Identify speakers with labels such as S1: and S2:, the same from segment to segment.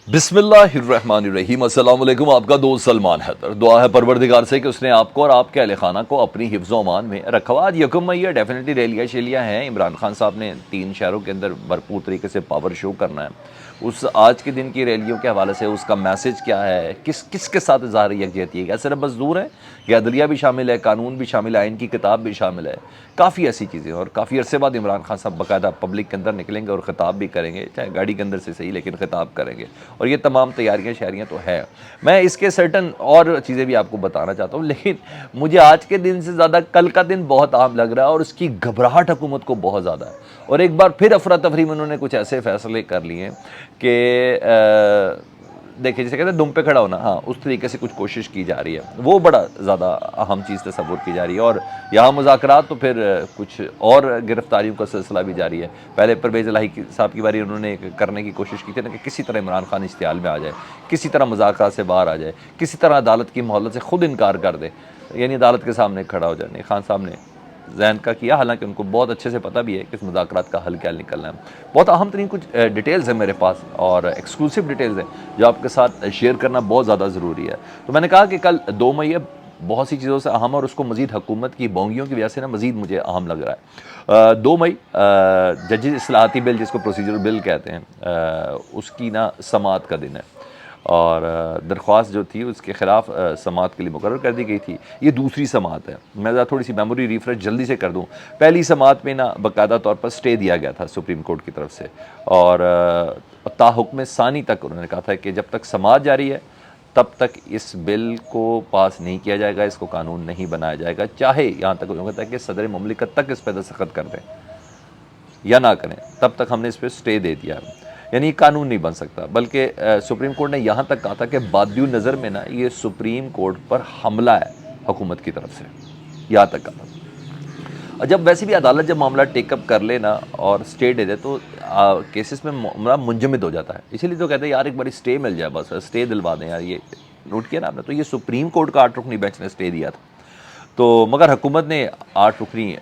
S1: بسم اللہ الرحمن الرحیم۔ السلام علیکم، آپ کا دوست سلمان حیدر۔ دعا ہے پروردگار سے کہ اس نے آپ کو اور آپ کے اہل خانہ کو اپنی حفظ و امان میں رکھا۔ آج یکم مئی ہے، ڈیفینیٹلی ریلیاں شیلیاں ہیں۔ عمران خان صاحب نے 3 شہروں کے اندر بھرپور طریقے سے پاور شو کرنا ہے۔ اس آج کے دن کی ریلیوں کے حوالے سے اس کا میسج کیا ہے، کس کے ساتھ اظہار یکجہتی ہے؟ صرف مزدور ہے یا عدلیہ بھی شامل ہے، قانون بھی شامل ہے، آئین کی کتاب بھی شامل ہے، کافی ایسی چیزیں۔ اور کافی عرصے بعد عمران خان صاحب باقاعدہ پبلک کے اندر نکلیں گے اور خطاب بھی کریں گے، چاہے گاڑی کے اندر سے صحیح لیکن خطاب کریں گے۔ اور یہ تمام تیاریاں شہریاں تو ہے۔ میں اس کے سرٹن اور چیزیں بھی آپ کو بتانا چاہتا ہوں، لیکن مجھے آج کے دن سے زیادہ کل کا دن بہت اہم لگ رہا ہے، اور اس کی گھبراہٹ حکومت کو بہت زیادہ ہے۔ اور ایک بار پھر افراتفری میں انہوں نے کچھ ایسے فیصلے کر لیے کہ دیکھیں جسے کہتے ہیں دم پہ کھڑا ہونا، ہاں اس طریقے سے کچھ کوشش کی جا رہی ہے، وہ بڑا زیادہ اہم چیز تصور کی جا رہی ہے۔ اور یہاں مذاکرات تو پھر کچھ اور گرفتاریوں کا سلسلہ بھی جاری ہے۔ پہلے پرویز الہی صاحب کی باری انہوں نے کرنے کی کوشش کی تھی نا کہ کسی طرح عمران خان اشتعال میں آ جائے، کسی طرح مذاکرات سے باہر آ جائے، کسی طرح عدالت کی مہلت سے خود انکار کر دے، یعنی عدالت کے سامنے کھڑا ہو جائے۔ نہیں، خان صاحب نے ذہن کا کیا، حالانکہ ان کو بہت اچھے سے پتہ بھی ہے کہ اس مذاکرات کا حل کیا نکلنا ہے۔ بہت اہم ترین کچھ ڈیٹیلز ہیں میرے پاس، اور ایکسکلوسیو ڈیٹیلز ہیں جو آپ کے ساتھ شیئر کرنا بہت زیادہ ضروری ہے۔ تو میں نے کہا کہ کل 2 مئی ہے، بہت سی چیزوں سے اہم، اور اس کو مزید حکومت کی بونگیوں کی وجہ سے نا مزید مجھے اہم لگ رہا ہے۔ 2 مئی ججز اصلاحاتی بل، جس کو پروسیجر بل کہتے ہیں، اس کی نا سماعت کا دن ہے، اور درخواست جو تھی اس کے خلاف سماعت کے لیے مقرر کر دی گئی تھی۔ یہ دوسری سماعت ہے۔ میں ذرا تھوڑی سی میموری ریفریش جلدی سے کر دوں۔ پہلی سماعت میں نا باقاعدہ طور پر سٹے دیا گیا تھا سپریم کورٹ کی طرف سے، اور تا حکم ثانی تک انہوں نے کہا تھا کہ جب تک سماعت جاری ہے تب تک اس بل کو پاس نہیں کیا جائے گا، اس کو قانون نہیں بنایا جائے گا، چاہے یہاں تک انہوں نے کہا کہ صدر مملکت تک اس پہ دستخط کر دیں یا نہ کریں، تب تک ہم نے اس پہ سٹے دے دیا، یعنی قانون نہیں بن سکتا۔ بلکہ سپریم کورٹ نے یہاں تک کہا تھا کہ بادی نظر میں نا یہ سپریم کورٹ پر حملہ ہے حکومت کی طرف سے، یہاں تک کہا تھا۔ اور جب ویسے بھی عدالت جب معاملہ ٹیک اپ کر لے نا اور سٹے دے دے تو کیسز میں معاملہ منجمد ہو جاتا ہے، اسی لیے تو کہتے ہیں یار ایک باری سٹے مل جائے، بس سٹے دلوا دیں یار۔ یہ نوٹ کیا نا آپ نے، تو یہ سپریم کورٹ کا 8 رکنی بینچ نے سٹے دیا تھا، تو مگر حکومت نے 8 رکنی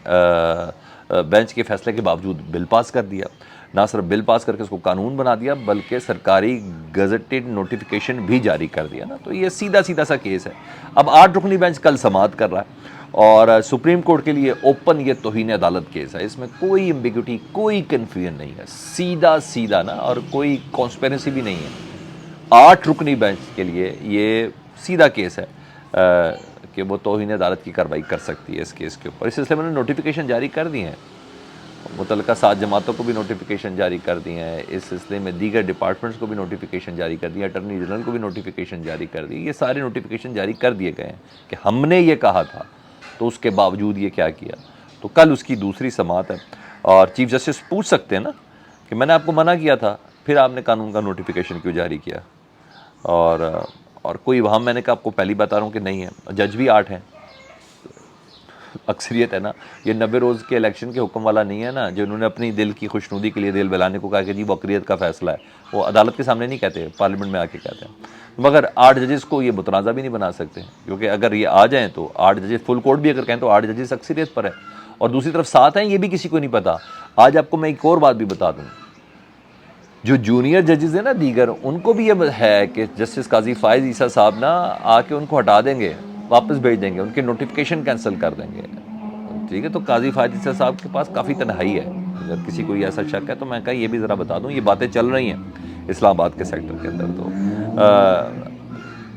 S1: بینچ کے فیصلے کے باوجود بل پاس کر دیا۔ نہ صرف بل پاس کر کے اس کو قانون بنا دیا، بلکہ سرکاری گزٹڈ نوٹیفیکیشن بھی جاری کر دیا نا۔ تو یہ سیدھا سیدھا سا کیس ہے۔ اب 8 رکنی بینچ کل سماعت کر رہا ہے، اور سپریم کورٹ کے لیے اوپن یہ توہین عدالت کیس ہے۔ اس میں کوئی ایمبیگوٹی، کوئی کنفیوژن نہیں ہے، سیدھا سیدھا نا، اور کوئی کانسپیرنسی بھی نہیں ہے۔ 8 رکنی بینچ کے لیے یہ سیدھا کیس ہے کہ وہ توہین عدالت کی کارروائی کر سکتی ہے اس کیس کے اوپر۔ اس سلسلے میں نوٹیفیکیشن جاری کر دی ہیں، متعلقہ 7 جماعتوں کو بھی نوٹیفیکیشن جاری کر دی ہیں، اس سلسلے میں دیگر ڈپارٹمنٹس کو بھی نوٹیفیکیشن جاری کر دی، اٹارنی جنرل کو بھی نوٹیفیکیشن جاری کر دی۔ یہ سارے نوٹیفیکیشن جاری کر دیے گئے ہیں کہ ہم نے یہ کہا تھا، تو اس کے باوجود یہ کیا کیا۔ تو کل اس کی دوسری سماعت ہے، اور چیف جسٹس پوچھ سکتے ہیں نا کہ میں نے آپ کو منع کیا تھا، پھر آپ نے قانون کا نوٹیفیکیشن کیوں جاری کیا۔ اور کوئی وہاں، میں نے کہا آپ کو پہلی بتا رہا ہوں کہ نہیں ہے، جج بھی 8 ہیں، اکثریت ہے نا۔ یہ 90 روز کے الیکشن کے حکم والا نہیں ہے نا، جو انہوں نے اپنی دل کی خوشنودی کے لیے دل بہلانے کو کہا کہ جی وہ اکثریت کا فیصلہ ہے، وہ عدالت کے سامنے نہیں کہتے، پارلیمنٹ میں آ کے کہتے ہیں۔ مگر 8 ججز کو یہ متنازع بھی نہیں بنا سکتے، کیونکہ اگر یہ آ جائیں تو 8 ججز، فل کورٹ بھی اگر کہیں تو 8 ججز اکثریت پر ہے، اور دوسری طرف 7 ہیں، یہ بھی کسی کو نہیں پتا۔ آج آپ کو میں ایک اور بات بھی بتا دوں، جو جونیئر ججز ہیں نا دیگر، ان کو بھی یہ ہے کہ جسٹس قاضی فائز عیسیٰ صاحب نا آ کے ان کو ہٹا دیں گے، واپس بھیج دیں گے، ان کے نوٹیفیکیشن کینسل کر دیں گے، ٹھیک ہے۔ تو قاضی فائز عیسیٰ صاحب کے پاس کافی تنہائی ہے، اگر کسی کو ایسا شک ہے تو میں کہا یہ بھی ذرا بتا دوں، یہ باتیں چل رہی ہیں اسلام آباد کے سیکٹر کے اندر۔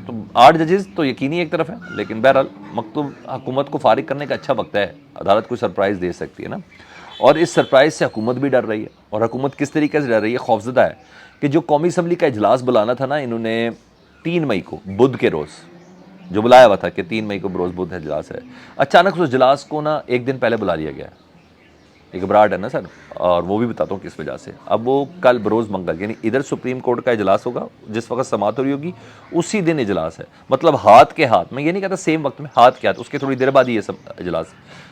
S1: تو 8 ججز تو یقینی ایک طرف ہے، لیکن بہرحال مکتوب حکومت کو فارغ کرنے کا اچھا وقت ہے، عدالت کو سرپرائز دے سکتی ہے نا، اور اس سرپرائز سے حکومت بھی ڈر رہی ہے۔ اور حکومت کس طریقے سے ڈر رہی ہے، خوفزدہ ہے کہ جو قومی اسمبلی کا اجلاس بلانا تھا نا، انہوں نے 3 مئی کو بدھ کے روز جو بلایا ہوا تھا کہ 3 مئی کو بروز بدھ اجلاس ہے، اچانک اس اجلاس کو نا ایک دن پہلے بلا لیا گیا ہے۔ ایک گھبراہٹ ہے نا سر، اور وہ بھی بتاتا ہوں کس وجہ سے۔ اب وہ کل بروز منگل، یعنی ادھر سپریم کورٹ کا اجلاس ہوگا، جس وقت سماعت ہو رہی ہوگی اسی دن اجلاس ہے، مطلب ہاتھ کے ہاتھ، میں یہ نہیں کہتا سیم وقت میں، ہاتھ کے ہاتھ، اس کے تھوڑی دیر بعد ہی یہ سب اجلاس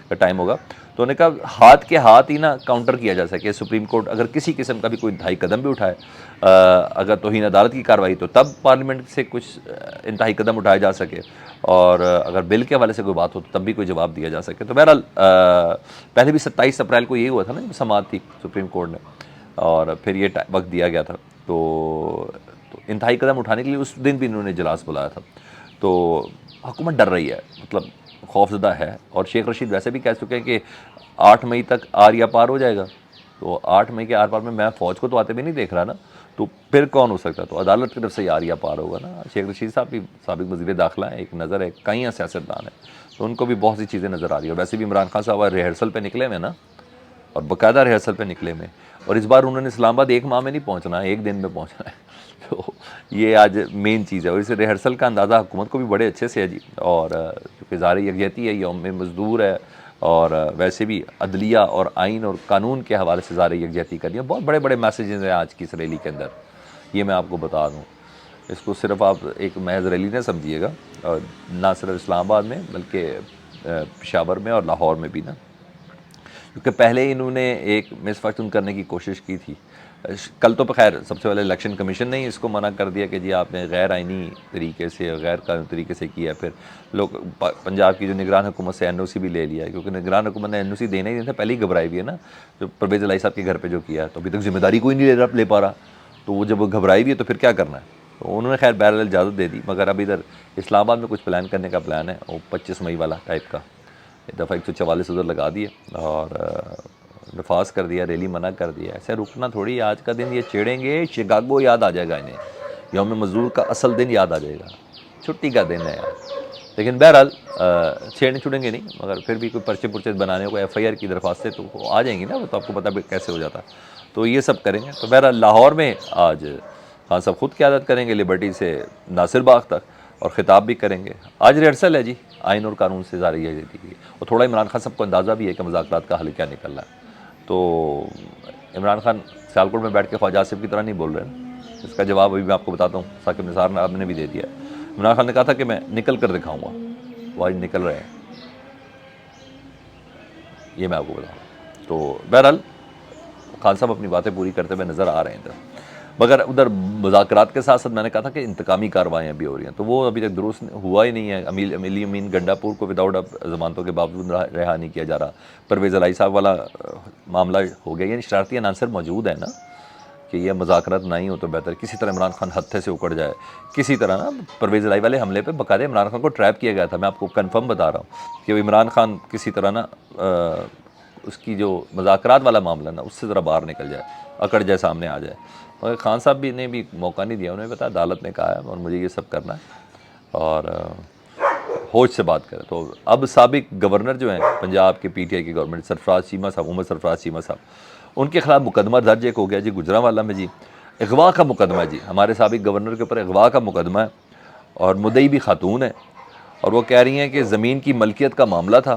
S1: کا ٹائم ہوگا۔ تو انہوں نے کہا ہاتھ کے ہاتھ ہی نا کاؤنٹر کیا جا سکے، سپریم کورٹ اگر کسی قسم کا بھی کوئی انتہائی قدم بھی اٹھائے، اگر توہین عدالت کی کارروائی، تو تب پارلیمنٹ سے کچھ انتہائی قدم اٹھائے جا سکے، اور اگر بل کے حوالے سے کوئی بات ہو تو تب بھی کوئی جواب دیا جا سکے۔ تو بہرحال پہلے بھی 27 اپریل کو یہی ہوا تھا نا، سماعت تھی سپریم کورٹ نے، اور پھر یہ وقت دیا گیا تھا۔ تو انتہائی قدم اٹھانے کے لیے اس دن بھی انہوں نے اجلاس بلایا تھا. تو حکومت ڈر رہی ہے, مطلب خوف زدہ ہے. اور شیخ رشید ویسے بھی کہہ چکے ہیں کہ 8 مئی تک آریا پار ہو جائے گا. تو 8 مئی کے آر پار میں فوج کو تو آتے بھی نہیں دیکھ رہا نا, تو پھر کون ہو سکتا؟ تو عدالت کی طرف سے ہی آریا پار ہوگا نا. شیخ رشید صاحب بھی سابق وزیر داخلہ ہیں, ایک نظر ہے, کئی سیاستدان ہیں, تو ان کو بھی بہت سی چیزیں نظر آ رہی ہیں. ویسے بھی عمران خان صاحب ریہرسل پہ نکلے ہوئے نا, اور باقاعدہ ریہرسل پہ نکلے ہوئے, اور اس بار انہوں نے اسلام آباد 1 ماہ میں نہیں پہنچنا ہے, 1 دن میں پہنچنا ہے. تو یہ آج مین چیز ہے. اور اس ریہرسل کا اندازہ حکومت کو بھی بڑے اچھے سے ہے جی. اور چونکہ اظہار یکجہتی ہے, یوم مزدور ہے, اور ویسے بھی عدلیہ اور آئین اور قانون کے حوالے سے اظہار یکجہتی کرنی ہے. بہت بڑے بڑے میسیجز ہیں آج کی اس ریلی کے اندر, یہ میں آپ کو بتا دوں. اس کو صرف آپ ایک محض ریلی نہ سمجھیے گا, اور نہ صرف اسلام آباد میں بلکہ پشاور میں اور لاہور میں بھی نا, کیونکہ پہلے انہوں نے ایک مس فارچون کرنے کی کوشش کی تھی. کل تو خیر سب سے پہلے الیکشن کمیشن نے ہی اس کو منع کر دیا کہ جی آپ نے غیر آئینی طریقے سے, غیر قانونی طریقے سے کیا. پھر لوگ پنجاب کی جو نگران حکومت سے NOC بھی لے لیا, کیونکہ نگران حکومت نے NOC دینا ہی نہیں تھا, پہلے ہی گھبرائی ہوئی ہے نا, جو پرویز الہی صاحب کے گھر پہ جو کیا ہے, تو ابھی تک ذمہ داری کوئی نہیں لے پا رہا. تو وہ جب وہ گھبرائی ہوئی ہے تو پھر کیا کرنا ہے. تو انہوں نے خیر بہرحال اجازت دے دی, مگر اب ادھر اسلام آباد میں کچھ پلان کرنے کا پلان ہے, وہ 25 مئی والا ٹائپ کا. دفعہ 144 ادھر لگا دیے اور نفاذ کر دیا, ریلی منع کر دیا. ایسے رکنا تھوڑی, آج کا دن یہ چھیڑیں گے, شکاگو یاد آ جائے گا انہیں, یوم مزدور کا اصل دن یاد آ جائے گا, چھٹی کا دن ہے یار. لیکن بہرحال چھیڑنے چھوڑیں گے نہیں, مگر پھر بھی کوئی پرچے پرچے بنانے کو FIR کی درخواستیں تو آ جائیں گی نا, وہ تو آپ کو پتہ بھی کیسے ہو جاتا. تو یہ سب کریں گے. تو بہرحال لاہور میں آج خان صاحب خود قیادت کریں گے, لبرٹی سے ناصر باغ تک, اور خطاب بھی کریں گے. آج ریہرسل ہے جی, آئین اور قانون سے جاری ہے دیتی ہے, اور تھوڑا عمران خان صاحب کو اندازہ بھی ہے کہ مذاکرات کا حل کیا نکل رہا ہے. تو عمران خان سیالکوٹ میں بیٹھ کے خواجہ آصف کی طرح نہیں بول رہے ہیں. اس کا جواب ابھی میں آپ کو بتاتا ہوں, ثاقب نثار نے آپ نے بھی دے دیا ہے. عمران خان نے کہا تھا کہ میں نکل کر دکھاؤں گا, وہ آج نکل رہے ہیں, یہ میں آپ کو بتاؤں. تو بہرحال خان صاحب اپنی باتیں پوری کرتے ہوئے نظر آ رہے ہیں. مگر ادھر مذاکرات کے ساتھ ساتھ میں نے کہا تھا کہ انتقامی کاروائیاں بھی ہو رہی ہیں, تو وہ ابھی تک درست ہوا ہی نہیں ہے. امیلی امین گنڈاپور کو وداؤٹ ضمانتوں کے باوجود رہا نہیں کیا جا رہا. پرویز الہی صاحب والا معاملہ ہو گیا, یعنی شرارتی عناصر موجود ہیں نا, کہ یہ مذاکرات نہیں ہو تو بہتر. کسی طرح عمران خان ہتھے سے اکڑ جائے, کسی طرح نا. پرویز الہی والے حملے پہ باقاعدہ عمران خان کو ٹریپ کیا گیا تھا, میں آپ کو کنفرم بتا رہا ہوں, کہ عمران خان کسی طرح نا اس کی جو مذاکرات والا معاملہ نا, اس سے ذرا باہر نکل جائے, اکڑ جائے, سامنے آ جائے. مگر خان صاحب بھی نے بھی موقع نہیں دیا, انہیں بتایا عدالت نے کہا ہے اور مجھے یہ سب کرنا ہے, اور ہوش سے بات کریں. تو اب سابق گورنر جو ہیں پنجاب کے PTI کی گورنمنٹ, سرفراز چیمہ صاحب, عمر سرفراز چیمہ صاحب, ان کے خلاف مقدمہ درج ایک ہو گیا جی گجرانوالہ میں جی, اغوا کا مقدمہ ہے جی. ہمارے سابق گورنر کے اوپر اغوا کا مقدمہ ہے, اور مدعی بھی خاتون ہے, اور وہ کہہ رہی ہیں کہ زمین کی ملکیت کا معاملہ تھا,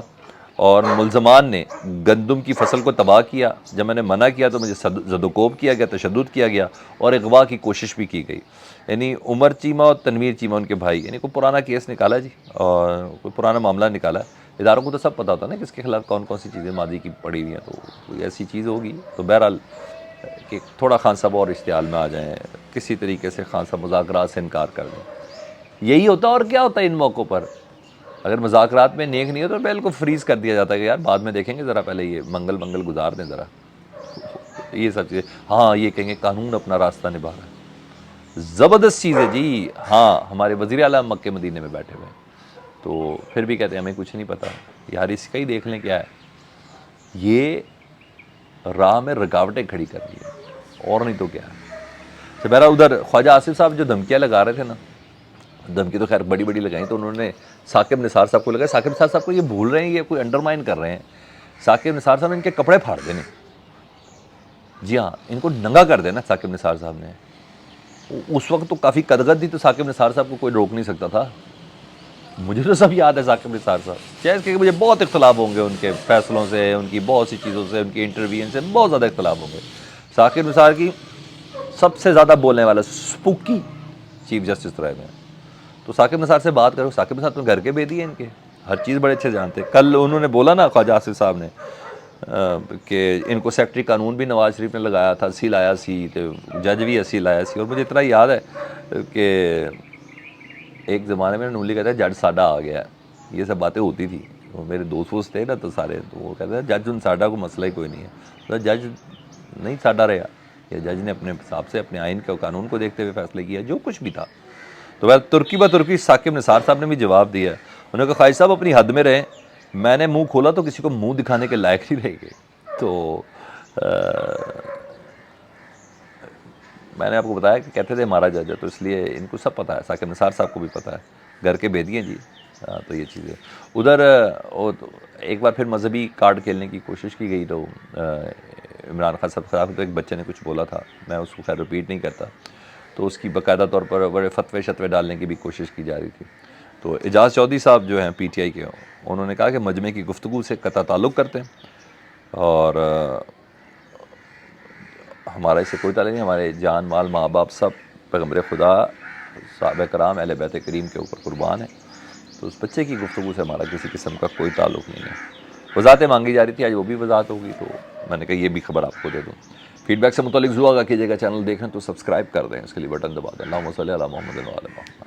S1: اور ملزمان نے گندم کی فصل کو تباہ کیا. جب میں نے منع کیا تو مجھے زدوکوب کیا گیا, تشدد کیا گیا, اور اغوا کی کوشش بھی کی گئی. یعنی عمر چیمہ اور تنویر چیمہ ان کے بھائی, یعنی کوئی پرانا کیس نکالا جی, اور کوئی پرانا معاملہ نکالا. اداروں کو تو سب پتہ ہوتا نا کس کے خلاف کون کون سی چیزیں ماضی کی پڑی ہوئی ہیں, تو کوئی ایسی چیز ہوگی. تو بہرحال کہ تھوڑا خان صاحب اور اشتعال میں آ جائیں, کسی طریقے سے خان صاحب مذاکرات سے انکار کر دیں. یہی ہوتا, اور کیا ہوتا ہے ان موقعوں پر. اگر مذاکرات میں نیک نہیں ہو تو پہلے کو فریز کر دیا جاتا ہے کہ یار بعد میں دیکھیں گے, ذرا پہلے یہ منگل گزار دیں ذرا, یہ سب چیزیں. ہاں یہ کہیں گے قانون اپنا راستہ نبھا رہا ہے, زبردست چیز ہے جی. ہاں ہمارے وزیر اعلیٰ مکہ مدینے میں بیٹھے ہوئے ہیں, تو پھر بھی کہتے ہیں ہمیں کچھ نہیں پتہ. یار اس کا ہی دیکھ لیں کیا ہے, یہ راہ میں رکاوٹیں کھڑی کر دی ہیں, اور نہیں تو کیا ہے. تو بہرحال ادھر خواجہ آصف صاحب جو دھمکیاں لگا رہے تھے نا, دھمکی تو خیر بڑی بڑی لگائیں, تو انہوں نے ثاقب نثار صاحب کو لگا. ثاقب نثار صاحب کو یہ بھول رہے ہیں, یہ کوئی انڈرمائن کر رہے ہیں. ثاقب نثار صاحب نے ان کے کپڑے پھاڑ دینے, جی ہاں ان کو ننگا کر دینا ثاقب نثار صاحب نے. اس وقت تو کافی قدغت تھی, تو ثاقب نثار صاحب کو کوئی روک نہیں سکتا تھا. مجھے تو سب یاد ہے ثاقب نثار صاحب, چاہے کہ مجھے بہت اختلاف ہوں گے ان کے فیصلوں سے, ان کی بہت سی چیزوں سے, ان کی انٹرویو سے بہت زیادہ اختلاف ہوں گے. ثاقب نثار کی سب سے زیادہ بولنے والا سپوکی چیف جسٹس رہے ہیں. تو ثاقب نثار سے بات کرو. ثاقب نثار تو گھر کے بیدی ہیں ان کے, ہر چیز بڑے اچھے جانتے. کل انہوں نے بولا نا خواجہ آصف صاحب نے کہ ان کو سیکٹری قانون بھی نواز شریف نے لگایا تھا, اسی لایا سی, تو جج بھی اسی لایا سی. اور مجھے اتنا یاد ہے کہ ایک زمانے میں نولی کہتا ہے جج ساڈا آ گیا ہے, یہ سب باتیں ہوتی تھی. وہ میرے دوست تھے نا تو سارے, تو وہ کہتے ہیں جج ان ساڈا کو مسئلہ ہی کوئی نہیں ہے, تو جج نہیں ساڈا رہا. یا جج نے اپنے حساب سے اپنے آئین کے قانون کو دیکھتے ہوئے فیصلے کیا، جو کچھ بھی تھا۔ تو بس ترکی بہ ترکی ثاقب نثار صاحب نے بھی جواب دیا، انہوں نے کہا خواجہ صاحب اپنی حد میں رہیں، میں نے منہ کھولا تو کسی کو منہ دکھانے کے لائق نہیں رہے گے۔ تو میں نے آپ کو بتایا کہ کہتے تھے ہمارا جج ہے، تو اس لیے ان کو سب پتہ ہے، ثاقب نثار صاحب کو بھی پتہ ہے، گھر کے بھیدی ہیں جی۔ تو یہ چیزیں ادھر ایک بار پھر مذہبی کارڈ کھیلنے کی کوشش کی گئی، تو عمران خان صاحب خلاف تو ایک بچے نے کچھ بولا تھا، میں اس کو خیر رپیٹ نہیں کرتا، تو اس کی باقاعدہ طور پر بڑے فتوے شتوے ڈالنے کی بھی کوشش کی جا رہی تھی۔ تو اعجاز چودھری صاحب جو ہیں پی ٹی آئی کے، انہوں نے کہا کہ مجمع کی گفتگو سے قطع تعلق کرتے ہیں، اور ہمارا اس سے کوئی تعلق نہیں، ہمارے جان مال ماں باپ سب پیغمبر خدا صحابہ کرام اہل بیت کریم کے اوپر قربان ہیں، تو اس بچے کی گفتگو سے ہمارا کسی قسم کا کوئی تعلق نہیں ہے۔ وضاحتیں مانگی جا رہی تھی، آج وہ بھی وضاحت ہوگی، تو میں نے کہا یہ بھی خبر آپ کو دے دوں۔ فیڈ بیک سے متعلق ضرور آگاہ کیجیے گا، چینل دیکھیں تو سبسکرائب کر دیں، اس کے لیے بٹن دبا دیں۔ اللہم صلی علی محمد و علی محمد۔